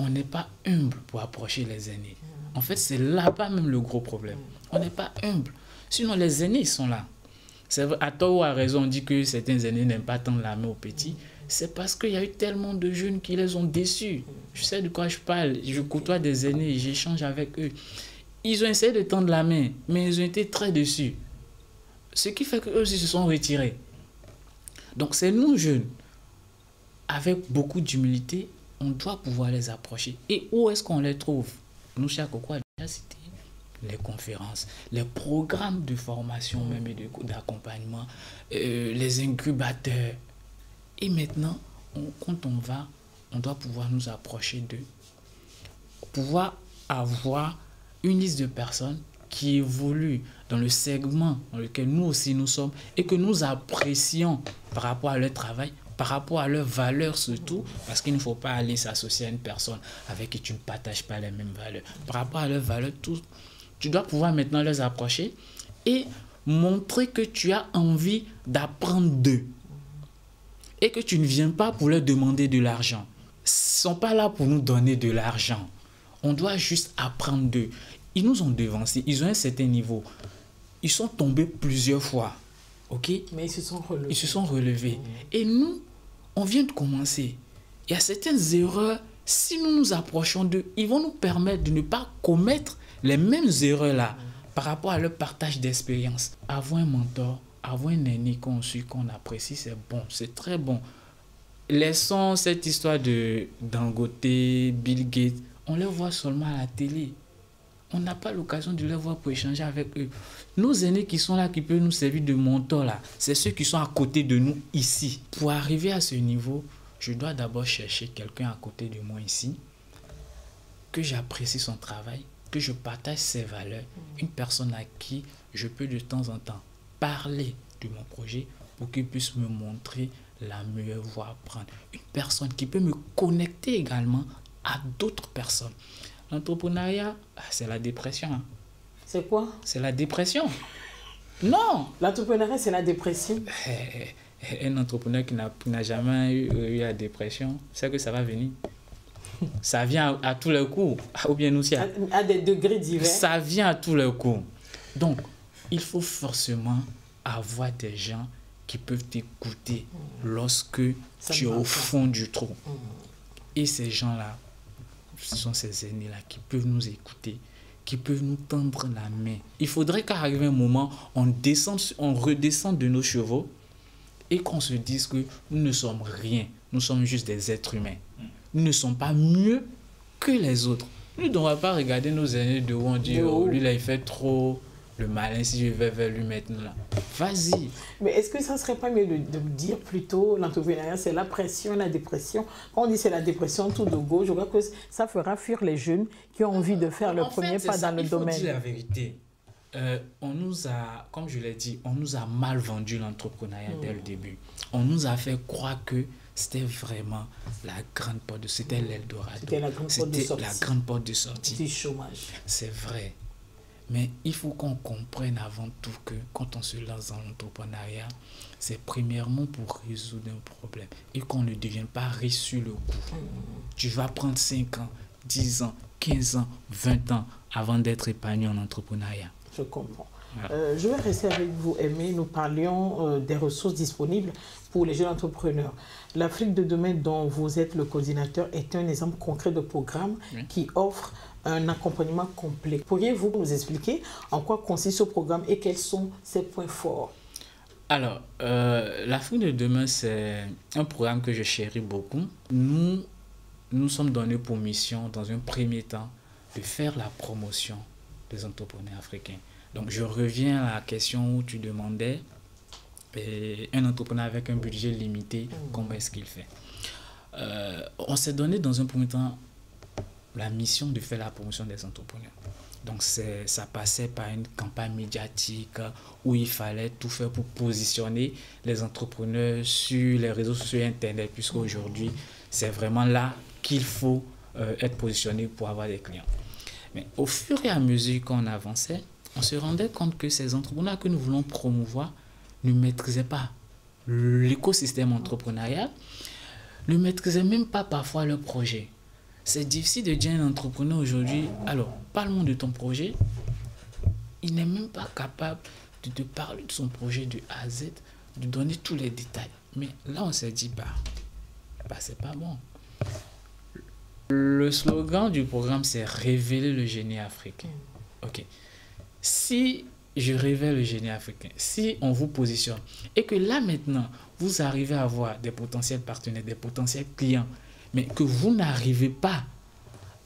On n'est pas humble pour approcher les aînés. En fait, c'est là-bas même le gros problème. On n'est pas humble. Sinon, les aînés sont là. C'est vrai, à tort ou à raison, on dit que certains aînés n'aiment pas tendre la main aux petits. C'est parce qu'il y a eu tellement de jeunes qui les ont déçus. Je sais de quoi je parle. Je côtoie des aînés, j'échange avec eux. Ils ont essayé de tendre la main, mais ils ont été très déçus. Ce qui fait qu'eux aussi se sont retirés. Donc, c'est nous jeunes, avec beaucoup d'humilité, on doit pouvoir les approcher. Et où est-ce qu'on les trouve? Nous, chez Coco a déjà cité les conférences, les programmes de formation même et d'accompagnement, les incubateurs. Et maintenant, quand on va, on doit pouvoir nous approcher d'eux, pouvoir avoir une liste de personnes qui évoluent dans le segment dans lequel nous aussi nous sommes et que nous apprécions par rapport à leur travail, par rapport à leurs valeurs surtout, parce qu'il ne faut pas aller s'associer à une personne avec qui tu ne partages pas les mêmes valeurs. Par rapport à leurs valeurs, tu dois pouvoir maintenant les approcher et montrer que tu as envie d'apprendre d'eux et que tu ne viens pas pour leur demander de l'argent. Ils ne sont pas là pour nous donner de l'argent. On doit juste apprendre d'eux. Ils nous ont devancés, ils ont un certain niveau. Ils sont tombés plusieurs fois. Ok? Mais ils se sont relevés. Ils se sont relevés. Et nous, on vient de commencer. Il y a certaines erreurs, si nous nous approchons d'eux, ils vont nous permettre de ne pas commettre les mêmes erreurs-là par rapport à leur partage d'expérience. Avoir un mentor, avoir un aîné qu'on suit, qu'on apprécie, c'est bon, c'est très bon. Laissons cette histoire de Dangote, Bill Gates, on les voit seulement à la télé. On n'a pas l'occasion de les voir pour échanger avec eux. Nos aînés qui sont là, qui peuvent nous servir de mentors là, c'est ceux qui sont à côté de nous ici. Pour arriver à ce niveau, je dois d'abord chercher quelqu'un à côté de moi ici, que j'apprécie son travail, que je partage ses valeurs, une personne à qui je peux de temps en temps parler de mon projet pour qu'il puisse me montrer la meilleure voie à prendre. Une personne qui peut me connecter également à d'autres personnes. L'entrepreneuriat, c'est la dépression. Hein. C'est quoi? C'est la dépression. Non! L'entrepreneuriat, c'est la dépression. Un entrepreneur qui n'a jamais eu la dépression, c'est que ça va venir. Ça vient à tous les coups. Ou bien nous, à des degrés divers. Ça vient à tous les coups. Donc, il faut forcément avoir des gens qui peuvent t'écouter lorsque tu es au fond du trou. Et ces gens-là, ce sont ces aînés-là qui peuvent nous écouter, qui peuvent nous tendre la main. Il faudrait qu'arrive un moment, on redescende de nos chevaux et qu'on se dise que nous ne sommes rien. Nous sommes juste des êtres humains. Nous ne sommes pas mieux que les autres. Nous ne devons pas regarder nos aînés de haut, on dit, oh, lui là, il fait trop le malin, si je vais vers lui maintenant là. Vas-y. Mais est-ce que ça ne serait pas mieux de dire plutôt l'entrepreneuriat, c'est la pression, la dépression? Quand on dit c'est la dépression tout de go, je crois que ça fera fuir les jeunes qui ont envie de faire le premier pas dans le domaine. Il faut dire la vérité. On nous a, comme je l'ai dit, on nous a mal vendu l'entrepreneuriat dès le début. On nous a fait croire que c'était vraiment la grande porte, c'était l'Eldorado. C'était la grande porte de sortie. Du chômage. C'est vrai. Mais il faut qu'on comprenne avant tout que quand on se lance dans l'entrepreneuriat, c'est premièrement pour résoudre un problème et qu'on ne devienne pas riche sur le coup. Tu vas prendre 5 ans, 10 ans, 15 ans, 20 ans avant d'être épanoui en entrepreneuriat. Je comprends. Je vais rester avec vous, Aimé. Nous parlions des ressources disponibles pour les jeunes entrepreneurs. L'Afrique de demain, dont vous êtes le coordinateur, est un exemple concret de programme qui offre un accompagnement complet. Pourriez-vous nous expliquer en quoi consiste ce programme et quels sont ses points forts? Alors, l'Afrique de demain, c'est un programme que je chéris beaucoup. Nous sommes donnés pour mission, dans un premier temps, de faire la promotion des entrepreneurs africains. Donc, je reviens à la question où tu demandais un entrepreneur avec un budget limité, comment est-ce qu'il fait? On s'est donné dans un premier temps la mission de faire la promotion des entrepreneurs. Donc, ça passait par une campagne médiatique où il fallait tout faire pour positionner les entrepreneurs sur les réseaux sociaux et Internet, puisqu'aujourd'hui, c'est vraiment là qu'il faut être positionné pour avoir des clients. Mais au fur et à mesure qu'on avançait, on se rendait compte que ces entrepreneurs que nous voulons promouvoir ne maîtrisaient pas l'écosystème entrepreneurial, ne maîtrisaient même pas parfois leur projet. C'est difficile de dire à un entrepreneur aujourd'hui, alors parle-moi de ton projet. Il n'est même pas capable de te parler de son projet de A à Z, de donner tous les détails. Mais là, on s'est dit, c'est pas bon. Le slogan du programme, c'est révéler le génie africain. Ok. Si je révèle le génie africain, si on vous positionne et que là maintenant, vous arrivez à avoir des potentiels partenaires, des potentiels clients, mais que vous n'arrivez pas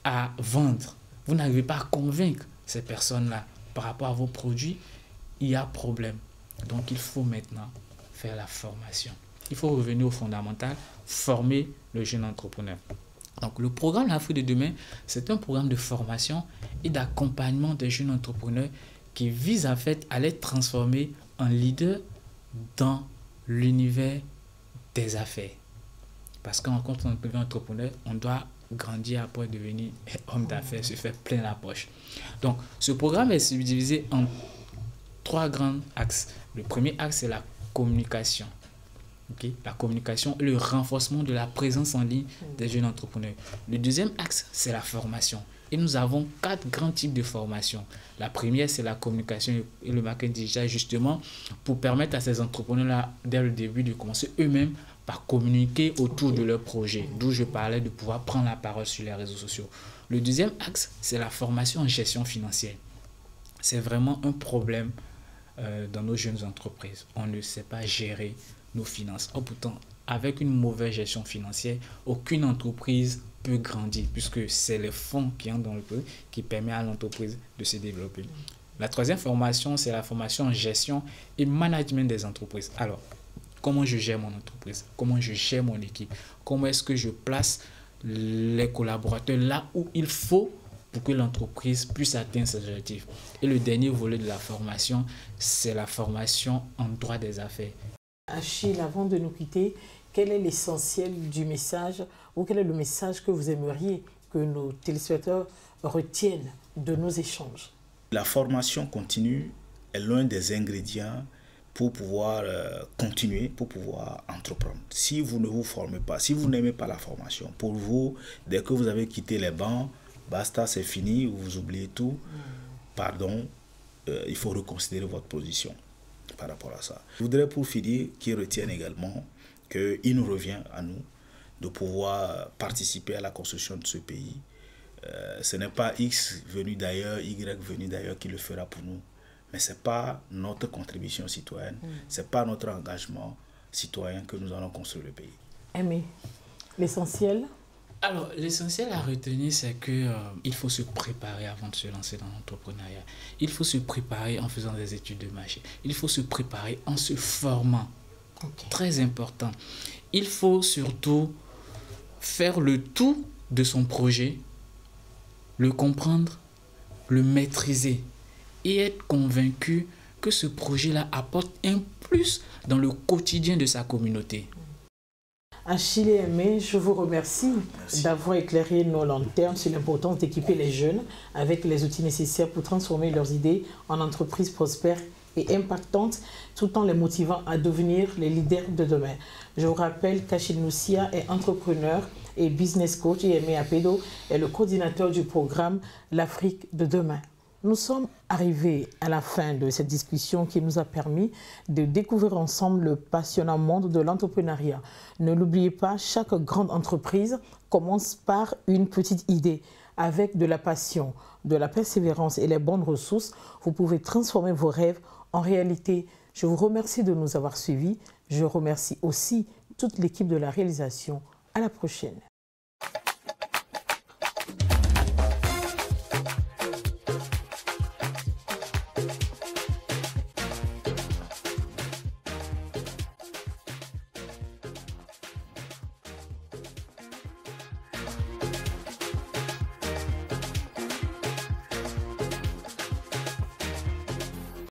à vendre, vous n'arrivez pas à convaincre ces personnes-là par rapport à vos produits, il y a problème. Donc, il faut maintenant faire la formation. Il faut revenir au fondamental, former le jeune entrepreneur. Donc, le programme L'Afrique de demain, c'est un programme de formation et d'accompagnement des jeunes entrepreneurs qui vise en fait à les transformer en leaders dans l'univers des affaires. Parce qu'en tant qu'entrepreneur, on doit grandir après devenir homme d'affaires, se faire plein la poche. Donc, ce programme est subdivisé en 3 grands axes. Le premier axe, c'est la communication. Okay? La communication et le renforcement de la présence en ligne des jeunes entrepreneurs. Le deuxième axe, c'est la formation. Et nous avons 4 grands types de formation. La première, c'est la communication et le marketing digital, justement, pour permettre à ces entrepreneurs-là, dès le début, de commencer eux-mêmes par communiquer autour de leur projet, d'où je parlais de pouvoir prendre la parole sur les réseaux sociaux. Le deuxième axe, c'est la formation en gestion financière. C'est vraiment un problème dans nos jeunes entreprises. On ne sait pas gérer nos finances. Oh, pourtant, avec une mauvaise gestion financière, aucune entreprise peut grandir, puisque c'est les fonds qui entrent dans le projet qui permet à l'entreprise de se développer. La troisième formation, c'est la formation en gestion et management des entreprises. Alors, comment je gère mon entreprise? Comment je gère mon équipe? Comment est-ce que je place les collaborateurs là où il faut pour que l'entreprise puisse atteindre ses objectifs? Et le dernier volet de la formation, c'est la formation en droit des affaires. Achille, avant de nous quitter, quel est l'essentiel du message ou quel est le message que vous aimeriez que nos téléspectateurs retiennent de nos échanges? La formation continue est l'un des ingrédients pour pouvoir continuer, pour pouvoir entreprendre. Si vous ne vous formez pas, si vous n'aimez pas la formation, pour vous, dès que vous avez quitté les bancs, basta, c'est fini, vous oubliez tout, pardon, il faut reconsidérer votre position par rapport à ça. Je voudrais pour finir qu'ils retiennent également qu'il nous revient à nous de pouvoir participer à la construction de ce pays. Ce n'est pas X venu d'ailleurs, Y venu d'ailleurs qui le fera pour nous. Mais ce n'est pas notre contribution citoyenne, ce n'est pas notre engagement citoyen que nous allons construire le pays. Aimé, l'essentiel? Alors, l'essentiel à retenir, c'est qu'il faut se préparer avant de se lancer dans l'entrepreneuriat. Il faut se préparer en faisant des études de marché. Il faut se préparer en se formant. Okay. Très important. Il faut surtout faire le tout de son projet, le comprendre, le maîtriser et être convaincu que ce projet-là apporte un plus dans le quotidien de sa communauté. Achille et Aimé, je vous remercie d'avoir éclairé nos lanternes sur l'importance d'équiper les jeunes avec les outils nécessaires pour transformer leurs idées en entreprises prospères et impactantes, tout en les motivant à devenir les leaders de demain. Je vous rappelle qu'Achille Noussia est entrepreneur et business coach et Aimé Apedo est le coordinateur du programme L'Afrique de demain. Nous sommes arrivés à la fin de cette discussion qui nous a permis de découvrir ensemble le passionnant monde de l'entrepreneuriat. Ne l'oubliez pas, chaque grande entreprise commence par une petite idée. Avec de la passion, de la persévérance et les bonnes ressources, vous pouvez transformer vos rêves en réalité. Je vous remercie de nous avoir suivis. Je remercie aussi toute l'équipe de la réalisation. À la prochaine.